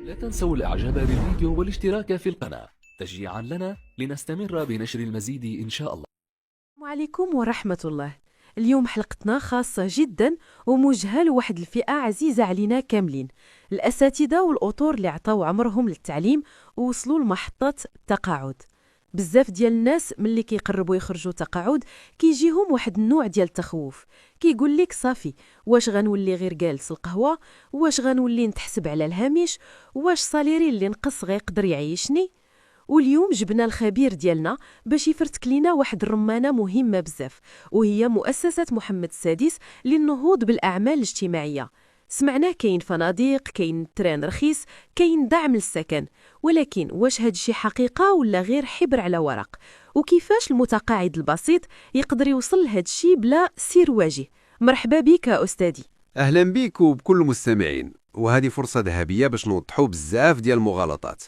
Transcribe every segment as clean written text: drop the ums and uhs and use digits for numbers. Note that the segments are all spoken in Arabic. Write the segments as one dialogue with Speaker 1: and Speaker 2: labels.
Speaker 1: لا تنسوا الإعجاب بالفيديو والاشتراك في القناة تشجيعا لنا لنستمر بنشر المزيد إن شاء الله.
Speaker 2: السلام عليكم ورحمة الله. اليوم حلقتنا خاصة جدا وموجهة لواحد الفئة عزيزة علينا كاملين، الأساتذة والأطور اللي عطاو عمرهم للتعليم ووصلوا لمحطة التقاعد. بزاف ديال الناس ملي كيقربوا يخرجوا تقاعد كيجيهم واحد النوع ديال التخوف، كيقول لك صافي واش غنولي غير جالس القهوة، واش غنولي نتحسب على الهامش، واش صاليري اللي نقص غيقدر يعيشني. واليوم جبنا الخبير ديالنا باش يفرتك لينا واحد الرمانه مهمه بزاف، وهي مؤسسه محمد السادس للنهوض بالاعمال الاجتماعيه. سمعنا كاين فنادق، كاين تران رخيص، كاين دعم للسكن، ولكن واش هاد الشي حقيقه ولا غير حبر على ورق؟ وكيفاش المتقاعد البسيط يقدر يوصل لهاد الشي بلا سير واجه؟ مرحبا بك استاذي.
Speaker 3: أهلا بيك وبكل المستمعين، وهذه فرصة ذهبية باش نوضحوا بزاف ديال المغالطات.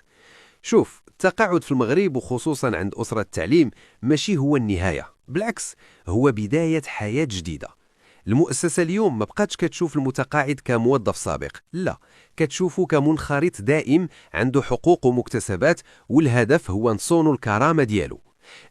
Speaker 3: شوف، التقاعد في المغرب وخصوصا عند أسرة التعليم ماشي هو النهاية، بالعكس هو بداية حياة جديدة. المؤسسة اليوم ما بقاتش كتشوف المتقاعد كموظف سابق، لا، كتشوفه كمنخرط دائم عنده حقوق ومكتسبات، والهدف هو نصونوا الكرامة ديالو.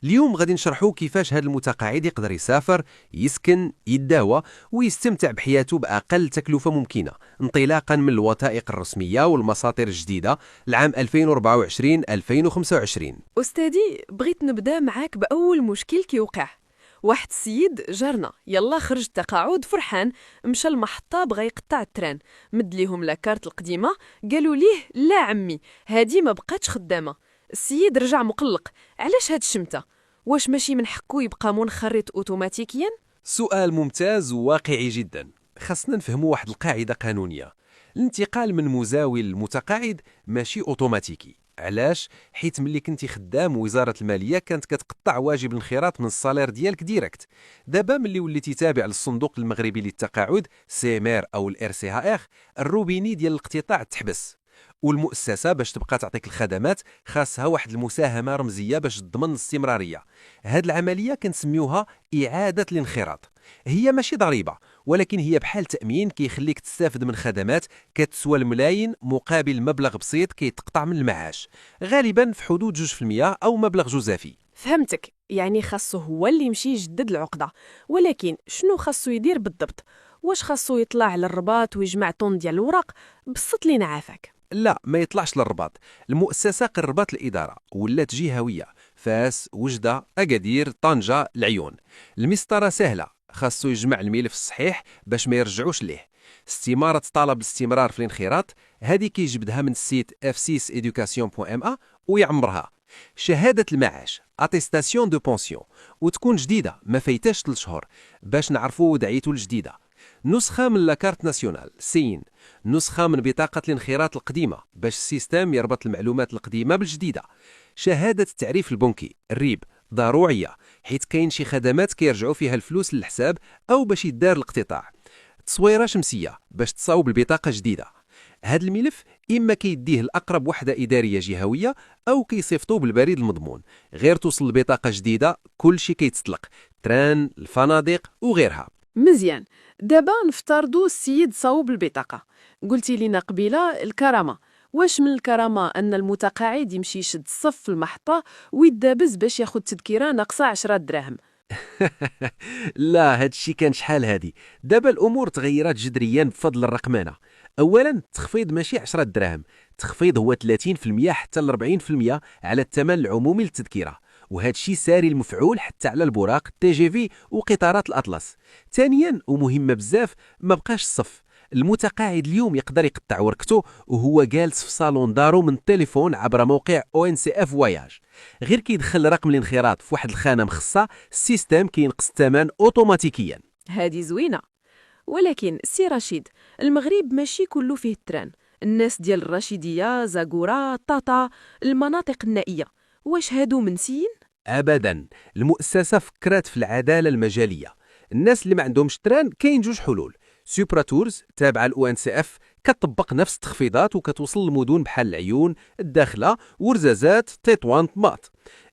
Speaker 3: اليوم غادي نشرحوا كيفاش هذا المتقاعد يقدر يسافر، يسكن، يداوى ويستمتع بحياته بأقل تكلفة ممكنة، انطلاقا من الوثائق الرسمية والمساطر الجديدة لعام 2024-2025.
Speaker 2: أستاذي، بغيت نبدا معاك بأول مشكل كيوقع. واحد السيد جارنا يلا خرج تقاعد فرحان، مشى المحطة بغا يقطع التران، مد ليهم لاكارت القديمة، قالوا ليه لا عمي هادي ما بقاتش خدامة. السيد رجع مقلق، علاش هاد الشمتة؟ واش ماشي من حقه يبقى منخرط اوتوماتيكيا؟
Speaker 3: سؤال ممتاز وواقعي جدا. خاصنا نفهموا واحد القاعدة قانونية: الانتقال من مزاول لمتقاعد ماشي اوتوماتيكي. علاش؟ حيت ملي كنتي خدام وزارة المالية كانت كتقطع واجب الانخراط من الصالير ديالك ديريكت. دابا ملي وليتي تابع للصندوق المغربي للتقاعد CMR او RCHR، الروبيني ديال الاقتطاع تحبس، والمؤسسة باش تبقى تعطيك الخدمات خاصها واحد المساهمة رمزية باش تضمن الاستمرارية. هاد العملية كنسميوها إعادة الانخراط. هي ماشي ضريبة، ولكن هي بحال تأمين كيخليك تستافد من خدمات كتسوى الملايين مقابل مبلغ بسيط كيتقطع من المعاش، غالبا في حدود 2% أو مبلغ جزافي.
Speaker 2: فهمتك، يعني خاصو هو اللي يمشي يجدد العقدة، ولكن شنو خاصو يدير بالضبط؟ واش خاصو يطلع للرباط ويجمع طون ديال الوراق؟ بسط لينا عافاك.
Speaker 3: لا، ما يطلعش للرباط. المؤسسة قربت الإدارة ولات جهوية: فاس، وجدة، أكادير، طنجة، العيون. المسطرة سهلة، خاصو يجمع الملف الصحيح باش ما يرجعوش ليه. استمارة طلب الاستمرار في الانخراط، هذه كيجبدها من السيت f6education.ma ويعمرها. شهادة المعاش attestation de pension، وتكون جديدة ما فايتاش 3 شهور باش نعرفوا دعيتو الجديدة. نسخة من لاكارت ناسيونال سين، نسخة من بطاقة الانخراط القديمة باش السيستم يربط المعلومات القديمة بالجديدة. شهادة التعريف البنكي الريب ضرورية، حيث كاين شي خدمات كيرجعوا فيها الفلوس للحساب أو باش يدار الاقتطاع. تصويرة شمسية باش تصاوب البطاقة جديدة. هاد الملف إما كيديه لأقرب وحدة إدارية جهوية أو كيصيفطوه بالبريد المضمون. غير توصل البطاقة جديدة كل شي كيتسطلق، تران، الفنادق وغيرها.
Speaker 2: مزيان، دابا نفترضوا السيد صاوب البطاقة. قلتي لينا قبيله الكرامة، واش من الكرامة أن المتقاعد يمشي يشد الصف في المحطة ويدابز باش ياخد تذكرة ناقصة 10 دراهم؟
Speaker 3: لا، هادشي كان شحال هادي. دابا الامور تغيرات جذريا بفضل الرقمنه. اولا، التخفيض ماشي 10 دراهم، التخفيض هو 30% حتى ل 40% على الثمن العمومي للتذكره، وهادشي ساري المفعول حتى على البراق TGV وقطارات الاطلس. ثانيا، ومهمه بزاف، ما بقاش الصف. المتقاعد اليوم يقدر يقطع ورقته وهو جالس في صالون دارو من التليفون عبر موقع ONCF Voyage. غير كيدخل رقم الانخراط في واحد الخانه مخصصه، السيستم كينقص الثمن اوتوماتيكيا.
Speaker 2: هادي زوينة، ولكن سي رشيد، المغرب ماشي كله فيه التران. الناس ديال الرشيدية، زاكورا، طاطا، المناطق النائية، واش هادو منسيين؟
Speaker 3: ابدا، المؤسسه فكرت في العداله المجاليه. الناس اللي ما عندهمش تران كاين 2 حلول: سوبرا تورز تابعه للONCF كتطبق نفس التخفيضات وكتوصل لمدن بحال العيون، الداخله، ورزازات، تطوان، طماط.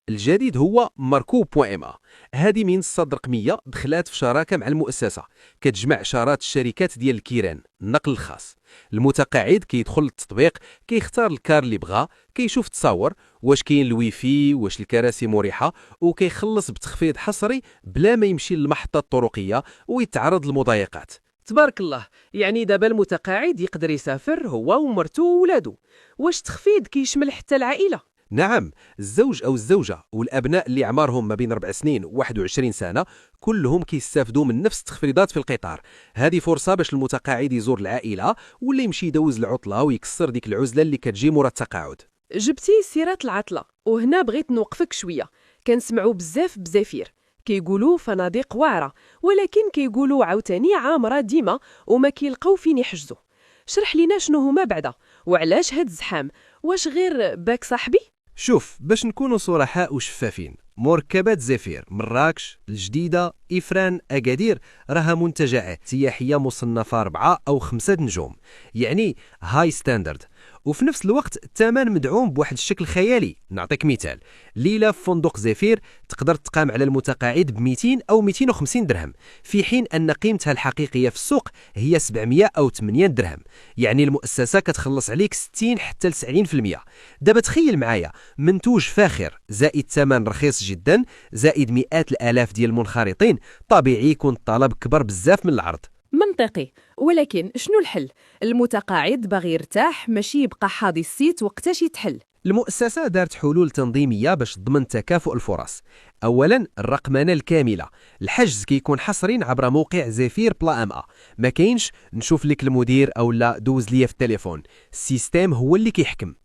Speaker 3: الجديد هو ماركو.ma. هذه منصة رقمية دخلات في شراكة مع المؤسسة، كتجمع شارات الشركات ديال الكيران النقل الخاص. المتقاعد كيدخل للتطبيق، كيختار الكار اللي بغا، كيشوف تصاور واش كاين الويفي، واش الكراسي مريحة، وكيخلص بتخفيض حصري بلا ما يمشي للمحطة الطرقية ويتعرض للمضايقات.
Speaker 4: تبارك الله، يعني دابا المتقاعد يقدر يسافر هو ومرته وولادو. واش التخفيض كيشمل حتى العائلة؟
Speaker 3: نعم، الزوج أو الزوجة والأبناء اللي عمرهم ما بين 4 سنين و 21 سنة كلهم كيستافدوا من نفس التخفيضات في القطار. هذه فرصة باش المتقاعد يزور العائلة ولا يمشي يدوز العطلة ويكسر ديك العزلة اللي كتجي مورا التقاعد.
Speaker 4: جبتي سيرة العطلة، وهنا بغيت نوقفك شوية. كنسمعوا بزاف بزافير كيقولوا فنادق واعرة، ولكن كيقولوا عاوتاني عامرة ديما وما كيلقاو فين يحجزوا. شرح لينا شنو هما بعدا وعلاش هاد الزحام؟ واش غير باك صاحبي؟
Speaker 5: شوف، باش نكونوا صرحاء وشفافين، مركبات زفير، مراكش، الجديدة، إفران، أكادير راها منتجعات سياحية مصنفة 4 أو 5 نجوم، يعني هاي ستاندرد. وفي نفس الوقت الثمن مدعوم بواحد الشكل خيالي. نعطيك مثال، ليلة في فندق زفير تقدر تقام على المتقاعد ب 200 أو 250 درهم، في حين أن قيمتها الحقيقية في السوق هي 700 أو 800 درهم. يعني المؤسسة كتخلص عليك 60 حتى ل 70%. دابا تخيل معايا، منتوج فاخر زائد ثمن رخيص جدا زائد مئات الآلاف ديال المنخرطين، طبيعي يكون الطلب كبر بزاف من العرض.
Speaker 4: منطقي، ولكن شنو الحل؟ المتقاعد باغي يرتاح، ماشي يبقى حاضي السيت وقتاش يتحل.
Speaker 3: المؤسسة دارت حلول تنظيمية باش تضمن تكافؤ الفرص. أولا، الرقمنة الكاملة. الحجز كيكون حصري عبر موقع زفير بلا ام ما كاينش نشوف لك المدير أو لا دوز ليا في التليفون، السيستم هو اللي كيحكم.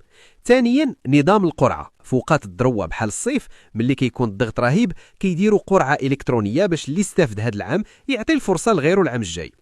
Speaker 3: ثانيا، نظام القرعة. فوقات الذروة بحال الصيف ملي كيكون الضغط رهيب كيديروا قرعة إلكترونية باش اللي استفد هاد العام يعطي الفرصة لغيره العام الجاي.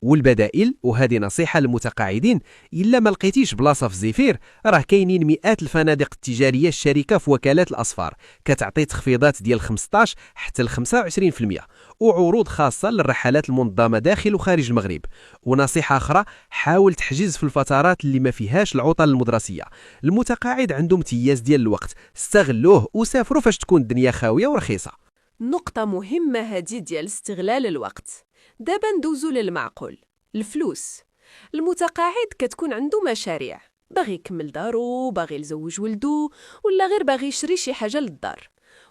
Speaker 3: والبدائل، وهذه نصيحة للمتقاعدين، إلا ما لقيتيش بلاصة في زفير راه كاينين مئات الفنادق التجارية الشركة في وكالات الأسفار كتعطي تخفيضات ديال 15 حتى ل 25% وعروض خاصة للرحلات المنظمة داخل وخارج المغرب. ونصيحة أخرى، حاول تحجز في الفترات اللي ما فيهاش العطل المدرسية. المتقاعد عنده امتياز ديال الوقت، استغلوه وسافروا فاش تكون الدنيا خاوية ورخيصة.
Speaker 4: نقطة مهمة هذه ديال استغلال الوقت. دابا ندوزو للمعقول، الفلوس. المتقاعد كتكون عنده مشاريع، باغي يكمل دارو، باغي يزوج ولدو، ولا غير باغي يشري شي حاجة للدار.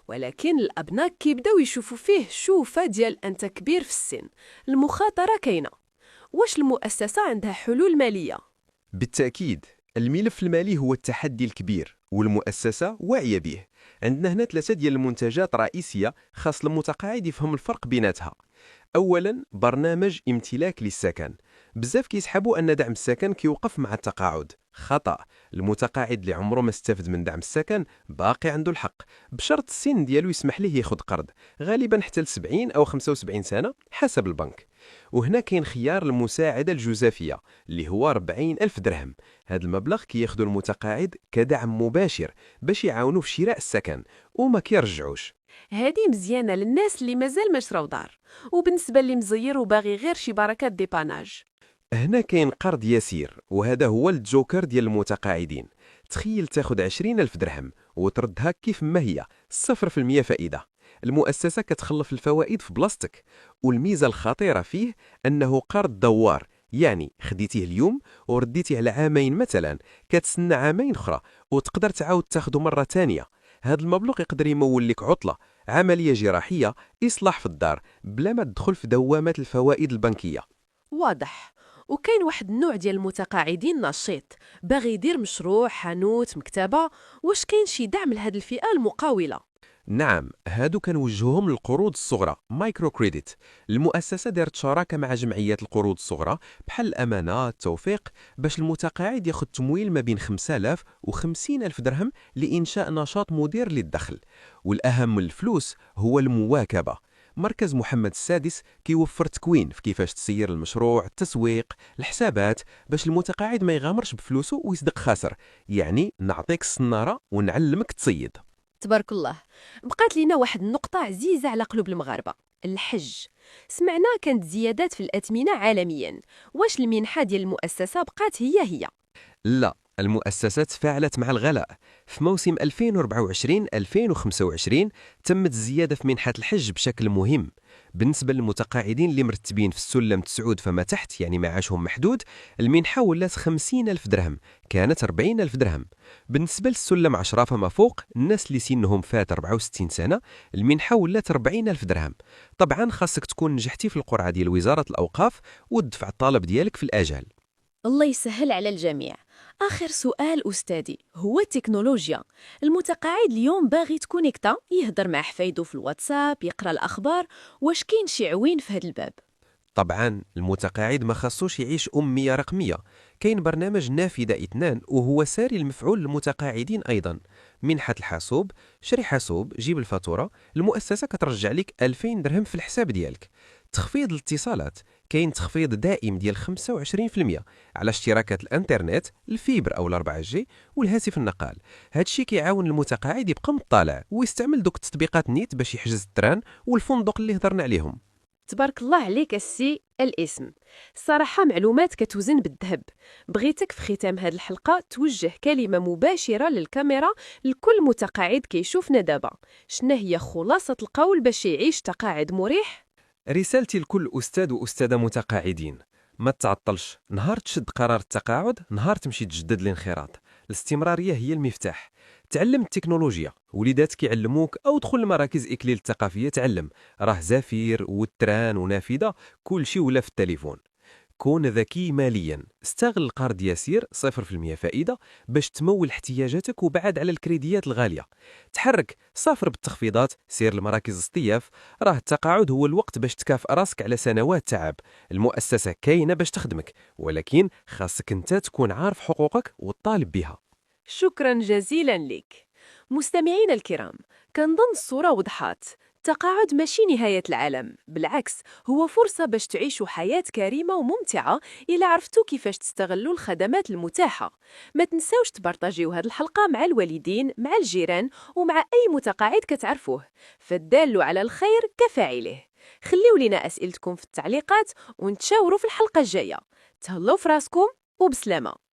Speaker 4: ولكن الأبناء كيبداو يشوفوا فيه شوفة ديال أنت كبير في السن، المخاطرة كاينة. واش المؤسسة عندها حلول مالية؟
Speaker 6: بالتأكيد، الملف المالي هو التحدي الكبير والمؤسسة واعية به. عندنا هنا 3 ديال المنتجات رئيسية خاص المتقاعد يفهم الفرق بيناتها. أولا، برنامج امتلاك للسكن. بزاف كيسحبوا أن دعم السكن كيوقف مع التقاعد. خطأ، المتقاعد اللي عمره ما استفد من دعم السكن باقي عنده الحق، بشرط السن ديالو يسمح ليه ياخذ قرض، غالبا حتى ل 70 أو 75 سنة حسب البنك. وهنا كاين خيار المساعدة الجزافية اللي هو 40 ألف درهم. هذا المبلغ كياخذوا المتقاعد كدعم مباشر باش يعاونوا في شراء السكن وما كيرجعوش.
Speaker 4: هذه مزيانة للناس اللي مازال ما شراو دار، وبالنسبة اللي مزير وباغي غير شي بركات ديباناج.
Speaker 6: هنا كاين قرض يسير، وهذا هو الجوكر ديال المتقاعدين. تخيل تاخذ 20 ألف درهم وتردها كيف ما هي 0% فائدة. المؤسسة كتخلف الفوائد في بلاصتك، والميزة الخطيرة فيه أنه قرض دوار، يعني خديتيه اليوم ورديتيه على عامين مثلا، كتسنى عامين أخرى وتقدر تعاود تاخده مرة تانية. هذا المبلغ يقدر يمول لك عطلة، عملية جراحية، إصلاح في الدار، بلا ما تدخل في دوامة الفوائد البنكية.
Speaker 4: واضح. وكاين واحد النوع ديال المتقاعدين نشيط، باغي يدير مشروع، حانوت، مكتبة. واش كاين شي دعم لهاد الفئة المقاولة؟
Speaker 6: نعم، هادو كنوجهوهم للقروض الصغرى مايكرو كريديت. المؤسسة دارت شراكة مع جمعيات القروض الصغرى بحال الأمانة، التوفيق، باش المتقاعد ياخذ تمويل ما بين 5000 و 50000 درهم لإنشاء نشاط مدير للدخل. والأهم من الفلوس هو المواكبة. مركز محمد السادس كيوفر تكوين في كيفاش تسير المشروع، التسويق، الحسابات، باش المتقاعد ما يغامرش بفلوسه ويصدق خاسر. يعني نعطيك الصنارة ونعلمك تصيد.
Speaker 4: تبارك الله. بقات لينا واحد النقطة عزيزة على قلوب المغاربة، الحج. سمعنا كانت زيادات في الأثمنة عالميا، واش المنحة ديال المؤسسة بقات هي؟
Speaker 6: لا، المؤسسة تفاعلت مع الغلاء. في موسم 2024-2025 تمت الزيادة في منحة الحج بشكل مهم. بالنسبة للمتقاعدين اللي مرتبين في السلم 9 فما تحت، يعني معاشهم محدود، المنحة ولات 50,000 درهم، كانت 40,000 درهم. بالنسبة للسلم 10 فما فوق، الناس اللي سنهم فات 64 سنة، المنحة ولات 40,000 درهم. طبعا خاصك تكون نجحتي في القرعة ديال وزارة الأوقاف وتدفع الطلب ديالك في الأجل.
Speaker 4: الله يسهل على الجميع. آخر سؤال أستاذي هو التكنولوجيا. المتقاعد اليوم باغي تكونيكتا، يهدر مع حفايدو في الواتساب، يقرأ الأخبار. واش كاين شي عوين في هذا الباب؟
Speaker 6: طبعا المتقاعد ما خاصوش يعيش أمية رقمية. كاين برنامج نافذة 2 وهو ساري المفعول للمتقاعدين أيضا. منحة الحاسوب، شري حاسوب، جيب الفاتورة، المؤسسة كترجع لك 2000 درهم في الحساب ديالك. تخفيض الاتصالات، كاين تخفيض دائم ديال 25% على اشتراكات الانترنت، الفيبر او 4G والهاتف النقال. هادشي كيعاون المتقاعد يبقى مطلع ويستعمل دوك التطبيقات نيت باش يحجز التران والفندق اللي هضرنا عليهم.
Speaker 4: تبارك الله عليك السي الاسم. الصراحة معلومات كتوزن بالذهب. بغيتك في ختام هذه الحلقة توجه كلمة مباشرة للكاميرا لكل متقاعد كيشوفنا دابا. شنو هي خلاصة القول باش يعيش تقاعد مريح؟
Speaker 6: رسالتي لكل أستاذ وأستاذة متقاعدين: ما تعطلش. نهار تشد قرار التقاعد، نهار تمشي تجدد الانخراط. الاستمرارية هي المفتاح. تعلم التكنولوجيا، وليداتك يعلموك، أو دخل المراكز إكليل الثقافية تعلم. راه زفير والتران ونافذة كل شيء ولا في التليفون. كون ذكي ماليا، استغل القرض يسير 0% فائدة باش تمول احتياجاتك وبعد على الكريديات الغالية. تحرك، سافر بالتخفيضات، سير لمراكز الاصطياف. راه التقاعد هو الوقت باش تكافئ راسك على سنوات تعب. المؤسسة كاينة باش تخدمك، ولكن خاصك انت تكون عارف حقوقك وتطالب بها.
Speaker 4: شكرا جزيلا لك. مستمعينا الكرام، كنظن الصورة وضحات. التقاعد ماشي نهاية العالم، بالعكس هو فرصة باش تعيشوا حياة كريمة وممتعة إلا عرفتوا كيفاش تستغلوا الخدمات المتاحة. ما تنساوش تبارطاجيو هذه الحلقة مع الوالدين، مع الجيران، ومع أي متقاعد كتعرفوه، فالدال على الخير كفاعله. خليو لنا أسئلتكم في التعليقات ونتشاوروا في الحلقة الجاية. تهلاو في راسكم وبسلامة.